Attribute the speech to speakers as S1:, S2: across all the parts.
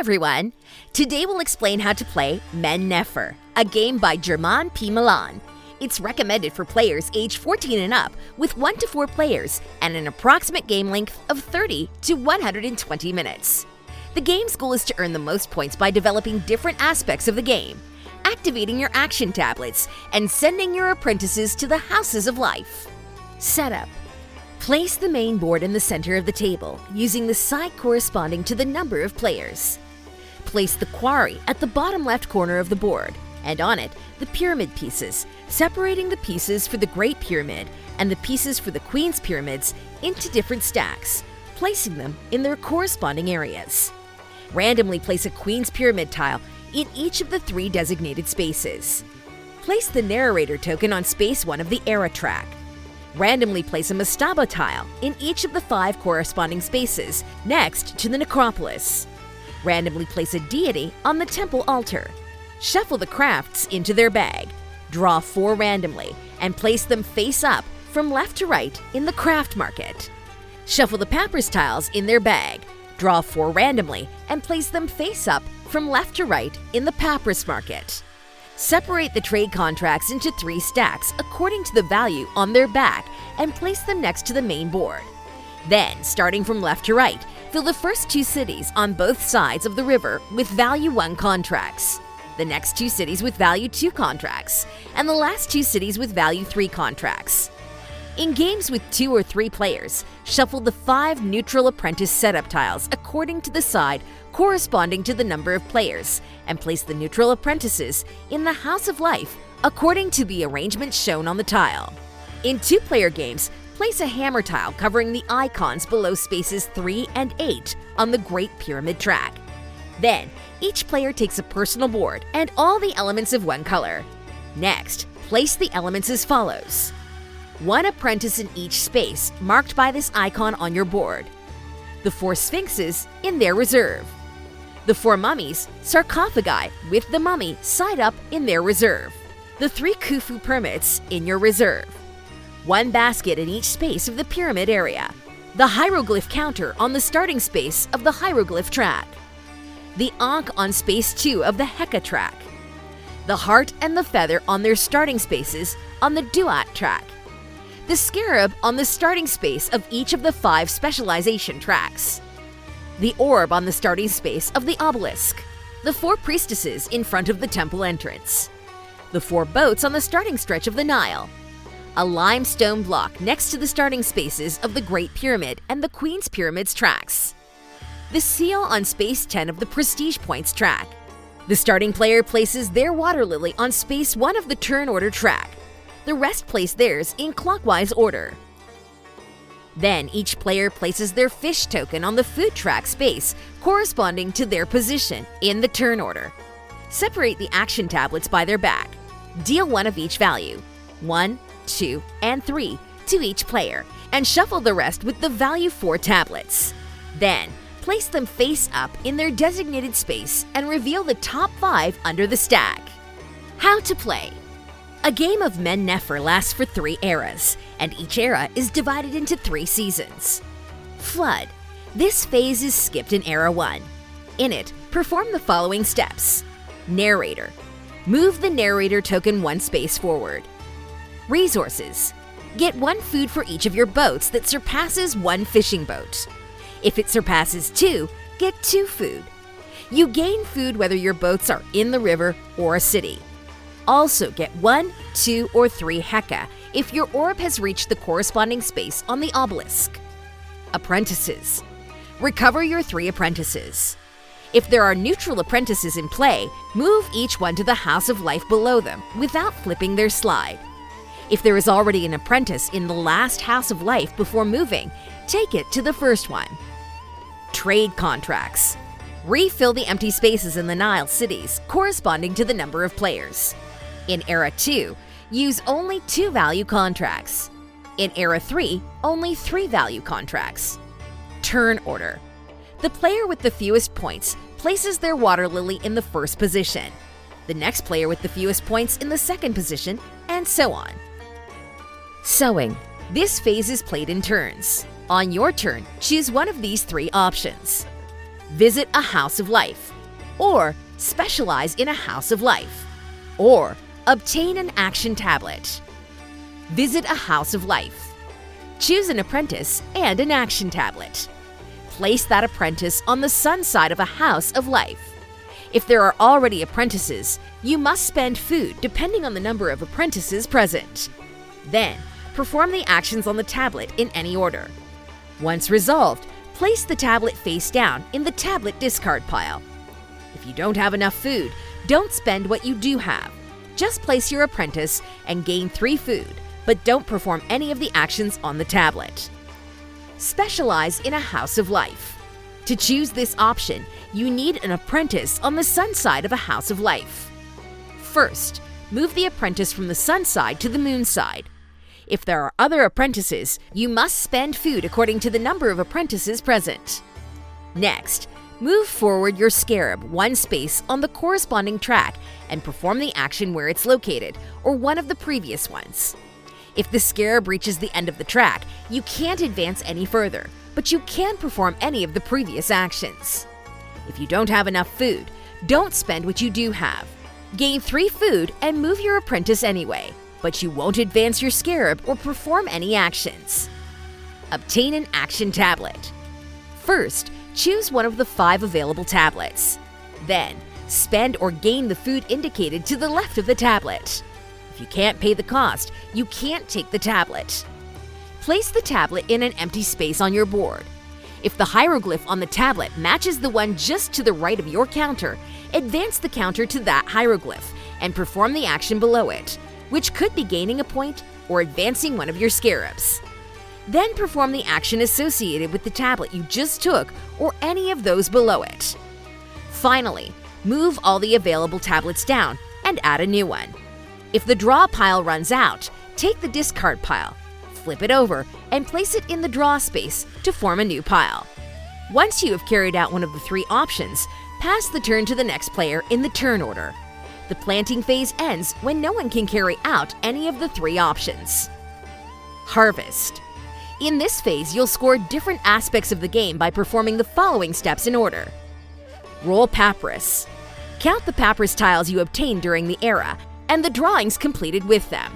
S1: everyone! Today we'll explain how to play Men Nefer, a game by German P. Milan. It's recommended for players age 14 and up with 1 to 4 players and an approximate game length of 30 to 120 minutes. The game's goal is to earn the most points by developing different aspects of the game, activating your action tablets, and sending your apprentices to the houses of life. Setup. Place the main board in the center of the table, using the side corresponding to the number of players. Place the quarry at the bottom left corner of the board, and on it, the pyramid pieces, separating the pieces for the Great Pyramid and the pieces for the Queen's Pyramids into different stacks, placing them in their corresponding areas. Randomly place a Queen's Pyramid tile in each of the 3 designated spaces. Place the narrator token on space 1 of the era track. Randomly place a mastaba tile in each of the 5 corresponding spaces next to the necropolis. Randomly place a deity on the temple altar. Shuffle the crafts into their bag. Draw 4 randomly and place them face up from left to right in the craft market. Shuffle the papyrus tiles in their bag. Draw 4 randomly and place them face up from left to right in the papyrus market. Separate the trade contracts into 3 stacks according to the value on their back and place them next to the main board. Then, starting from left to right, fill the first 2 cities on both sides of the river with value 1 contracts, the next 2 cities with value 2 contracts, and the last 2 cities with value 3 contracts. In games with 2 or 3 players, shuffle the 5 neutral apprentice setup tiles according to the side corresponding to the number of players, and place the neutral apprentices in the House of Life according to the arrangement shown on the tile. In 2-player games, place a hammer tile covering the icons below spaces 3 and 8 on the Great Pyramid track. Then, each player takes a personal board and all the elements of 1 color. Next, place the elements as follows: 1 apprentice in each space marked by this icon on your board. The 4 sphinxes in their reserve. The 4 mummies, sarcophagi, with the mummy side up in their reserve. The 3 Khufu pyramids in your reserve. 1 basket in each space of the pyramid area. The hieroglyph counter on the starting space of the hieroglyph track. The Ankh on space 2 of the Heka track. The heart and the feather on their starting spaces on the Duat track. The scarab on the starting space of each of the 5 specialization tracks. The orb on the starting space of the obelisk. The 4 priestesses in front of the temple entrance. The 4 boats on the starting stretch of the Nile. A limestone block next to the starting spaces of the Great Pyramid and the Queen's Pyramids tracks. The seal on space 10 of the Prestige Points track. The starting player places their water lily on space 1 of the turn order track. The rest place theirs in clockwise order. Then each player places their fish token on the food track space corresponding to their position in the turn order. Separate the action tablets by their back. Deal 1 of each value, 1, 2, and 3, to each player, and shuffle the rest with the value 4 tablets. Then, place them face up in their designated space and reveal the top 5 under the stack. How to play. A game of Men Nefer lasts for 3 eras, and each era is divided into 3 seasons. Flood. This phase is skipped in Era 1. In it, perform the following steps. Narrator. Move the narrator token 1 space forward. Resources. Get 1 food for each of your boats that surpasses 1 fishing boat. If it surpasses 2, get 2 food. You gain food whether your boats are in the river or a city. Also get 1, 2, or 3 Heka if your orb has reached the corresponding space on the obelisk. Apprentices. Recover your 3 apprentices. If there are neutral apprentices in play, move each one to the House of Life below them without flipping their slide. If there is already an apprentice in the last House of Life before moving, take it to the first one. Trade contracts. Refill the empty spaces in the Nile cities corresponding to the number of players. In Era 2, use only 2 value contracts. In Era 3, only 3 value contracts. Turn order. The player with the fewest points places their water lily in the first position. The next player with the fewest points in the second position, and so on. Sowing. This phase is played in turns. On your turn, choose one of these 3 options. visit a house of life, or specialize in a house of life, or obtain an action tablet. Visit a house of life. Choose an apprentice and an action tablet. Place that apprentice on the sun side of a house of life. If there are already apprentices, you must spend food depending on the number of apprentices present. Then, perform the actions on the tablet in any order. Once resolved, place the tablet face down in the tablet discard pile. If you don't have enough food, don't spend what you do have. Just place your apprentice and gain 3 food, but don't perform any of the actions on the tablet. Specialize in a house of life. To choose this option, you need an apprentice on the sun side of a house of life. First, move the apprentice from the sun side to the moon side. If there are other apprentices, you must spend food according to the number of apprentices present. Next, move forward your scarab 1 space on the corresponding track and perform the action where it's located, or one of the previous ones. If the scarab reaches the end of the track, you can't advance any further, but you can perform any of the previous actions. If you don't have enough food, don't spend what you do have. Gain 3 food and move your apprentice anyway, but you won't advance your scarab or perform any actions. Obtain an action tablet. First, choose one of the 5 available tablets. Then, spend or gain the food indicated to the left of the tablet. If you can't pay the cost, you can't take the tablet. Place the tablet in an empty space on your board. If the hieroglyph on the tablet matches the one just to the right of your counter, advance the counter to that hieroglyph and perform the action below it, which could be gaining a point or advancing one of your scarabs. Then perform the action associated with the tablet you just took or any of those below it. Finally, move all the available tablets down and add a new one. If the draw pile runs out, take the discard pile, flip it over, and place it in the draw space to form a new pile. Once you have carried out one of the 3 options, pass the turn to the next player in the turn order. The planting phase ends when no one can carry out any of the 3 options. Harvest. In this phase, you'll score different aspects of the game by performing the following steps in order. Roll papyrus. Count the papyrus tiles you obtained during the era and the drawings completed with them.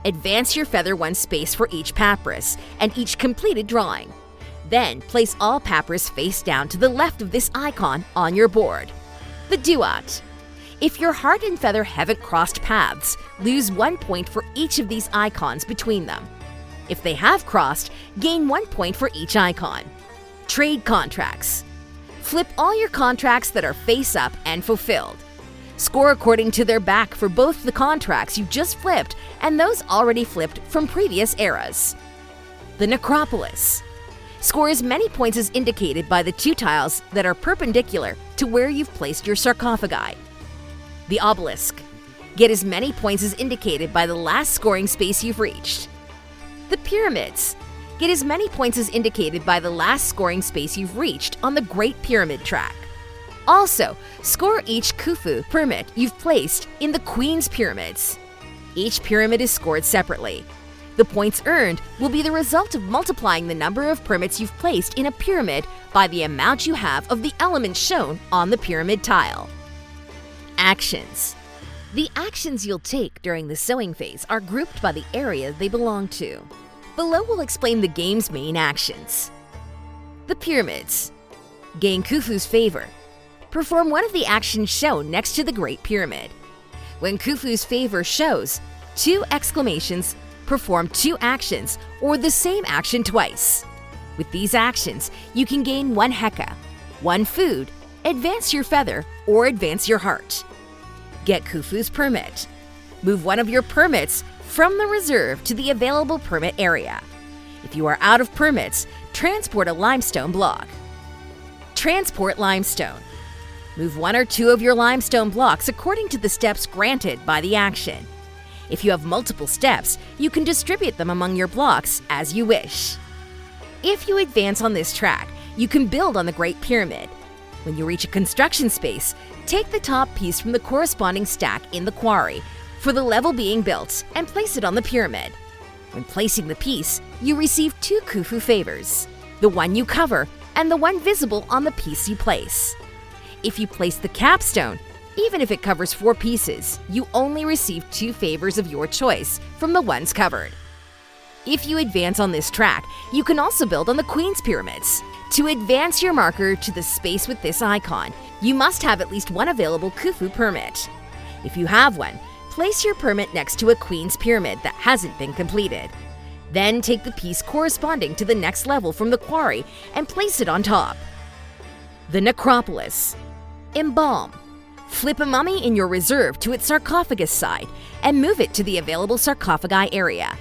S1: Advance your feather 1 space for each papyrus and each completed drawing. Then place all papyrus face down to the left of this icon on your board. The duat. If your heart and feather haven't crossed paths, lose 1 point for each of these icons between them. If they have crossed, gain 1 point for each icon. Trade contracts. Flip all your contracts that are face up and fulfilled. Score according to their back for both the contracts you just flipped and those already flipped from previous eras. The necropolis. Score as many points as indicated by the 2 tiles that are perpendicular to where you've placed your sarcophagi. The obelisk. Get as many points as indicated by the last scoring space you've reached. The pyramids. Get as many points as indicated by the last scoring space you've reached on the Great Pyramid track. Also, score each Khufu pyramid you've placed in the Queen's Pyramids. Each pyramid is scored separately. The points earned will be the result of multiplying the number of pyramids you've placed in a pyramid by the amount you have of the elements shown on the pyramid tile. Actions. The actions you'll take during the sewing phase are grouped by the area they belong to. Below we'll explain the game's main actions. The pyramids. Gain Khufu's favor. Perform one of the actions shown next to the Great Pyramid. When Khufu's favor shows 2 exclamations, perform 2 actions or the same action twice. With these actions, you can gain 1 heka, 1 food, advance your feather, or advance your heart. Get Khufu's permit. Move one of your permits from the reserve to the available permit area. If you are out of permits, transport a limestone block. Transport limestone. Move 1 or 2 of your limestone blocks according to the steps granted by the action. If you have multiple steps, you can distribute them among your blocks as you wish. If you advance on this track, you can build on the Great Pyramid. When you reach a construction space, take the top piece from the corresponding stack in the quarry for the level being built and place it on the pyramid. When placing the piece, you receive 2 Khufu favors, the one you cover and the one visible on the piece you place. If you place the capstone, even if it covers 4 pieces, you only receive 2 favors of your choice from the ones covered. If you advance on this track, you can also build on the Queen's Pyramids. To advance your marker to the space with this icon, you must have at least one available Khufu permit. If you have one, place your permit next to a Queen's Pyramid that hasn't been completed. Then take the piece corresponding to the next level from the quarry and place it on top. The Necropolis. Embalm. Flip a mummy in your reserve to its sarcophagus side and move it to the available sarcophagi area.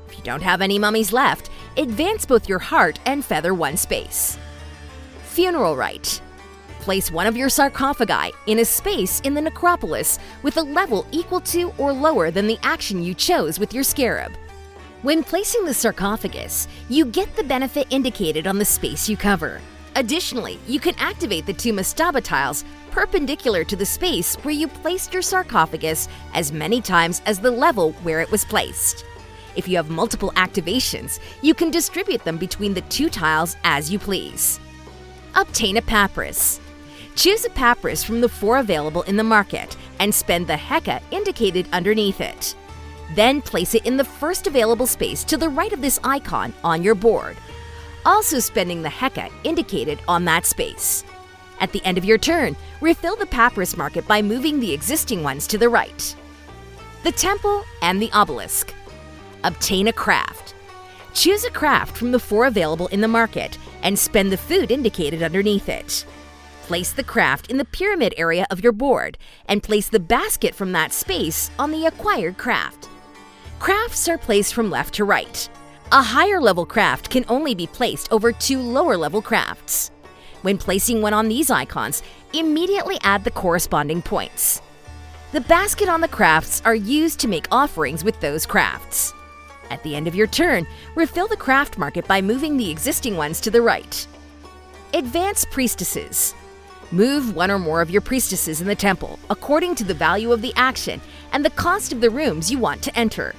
S1: If you don't have any mummies left, advance both your heart and feather 1 space. Funeral Rite. Place one of your sarcophagi in a space in the necropolis with a level equal to or lower than the action you chose with your scarab. When placing the sarcophagus, you get the benefit indicated on the space you cover. Additionally, you can activate the 2 mastaba tiles perpendicular to the space where you placed your sarcophagus as many times as the level where it was placed. If you have multiple activations, you can distribute them between the 2 tiles as you please. Obtain a papyrus. Choose a papyrus from the 4 available in the market and spend the heka indicated underneath it. Then place it in the first available space to the right of this icon on your board, also spending the heka indicated on that space. At the end of your turn, refill the papyrus market by moving the existing ones to the right. The Temple and the Obelisk. Obtain a craft. Choose a craft from the 4 available in the market and spend the food indicated underneath it. Place the craft in the pyramid area of your board and place the basket from that space on the acquired craft. Crafts are placed from left to right. A higher level craft can only be placed over 2 lower level crafts. When placing one on these icons, immediately add the corresponding points. The basket on the crafts are used to make offerings with those crafts. At the end of your turn, refill the craft market by moving the existing ones to the right. Advanced Priestesses. Move one or more of your priestesses in the temple according to the value of the action and the cost of the rooms you want to enter.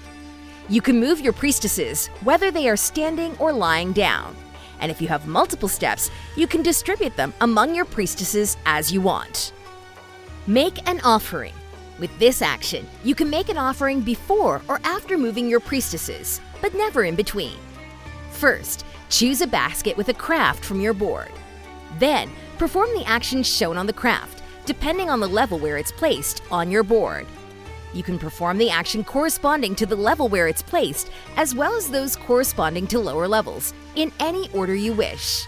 S1: You can move your priestesses whether they are standing or lying down, and if you have multiple steps, you can distribute them among your priestesses as you want. Make an offering. With this action, you can make an offering before or after moving your priestesses, but never in between. First, choose a basket with a craft from your board. Then, perform the actions shown on the craft, depending on the level where it's placed on your board. You can perform the action corresponding to the level where it's placed, as well as those corresponding to lower levels, in any order you wish.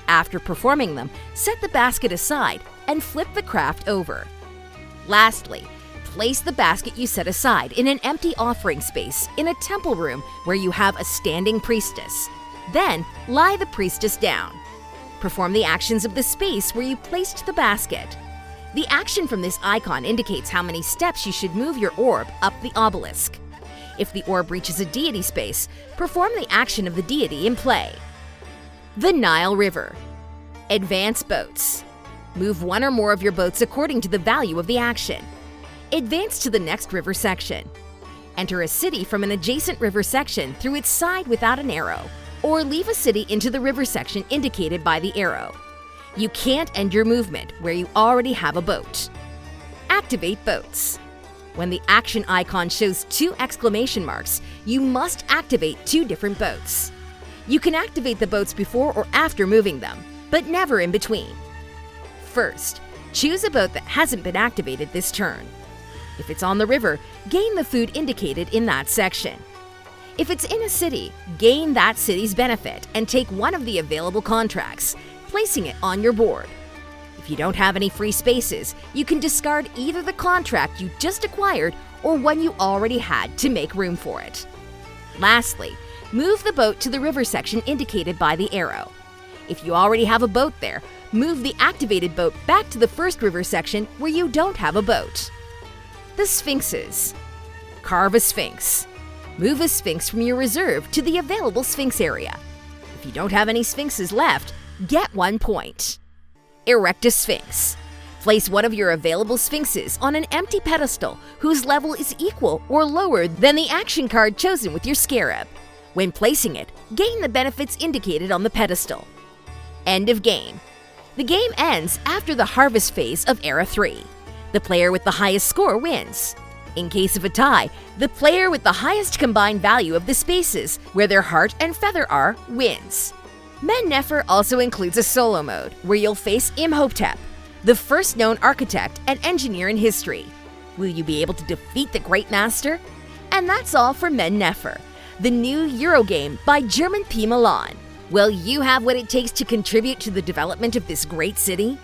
S1: After performing them, set the basket aside and flip the craft over. Lastly, place the basket you set aside in an empty offering space in a temple room where you have a standing priestess. Then, lie the priestess down. Perform the actions of the space where you placed the basket. The action from this icon indicates how many steps you should move your orb up the obelisk. If the orb reaches a deity space, perform the action of the deity in play. The Nile River. Advance boats. Move one or more of your boats according to the value of the action. Advance to the next river section. Enter a city from an adjacent river section through its side without an arrow, or leave a city into the river section indicated by the arrow. You can't end your movement where you already have a boat. Activate boats. When the action icon shows 2 exclamation marks, you must activate 2 different boats. You can activate the boats before or after moving them, but never in between. First, choose a boat that hasn't been activated this turn. If it's on the river, gain the food indicated in that section. If it's in a city, gain that city's benefit and take one of the available contracts, placing it on your board. If you don't have any free spaces, you can discard either the contract you just acquired or one you already had to make room for it. Lastly, move the boat to the river section indicated by the arrow. If you already have a boat there, move the activated boat back to the first river section where you don't have a boat. The Sphinxes. Carve a Sphinx. Move a Sphinx from your reserve to the available Sphinx area. If you don't have any Sphinxes left, get 1 point. Erect a Sphinx. Place one of your available Sphinxes on an empty pedestal whose level is equal or lower than the action card chosen with your scarab. When placing it, gain the benefits indicated on the pedestal. End of game. The game ends after the harvest phase of Era 3. The player with the highest score wins. In case of a tie, the player with the highest combined value of the spaces where their heart and feather are wins. Men Nefer also includes a solo mode where you'll face Imhotep, the first known architect and engineer in history. Will you be able to defeat the Great Master? And that's all for Men Nefer, the new Euro game by German P. Milan. Will you have what it takes to contribute to the development of this great city?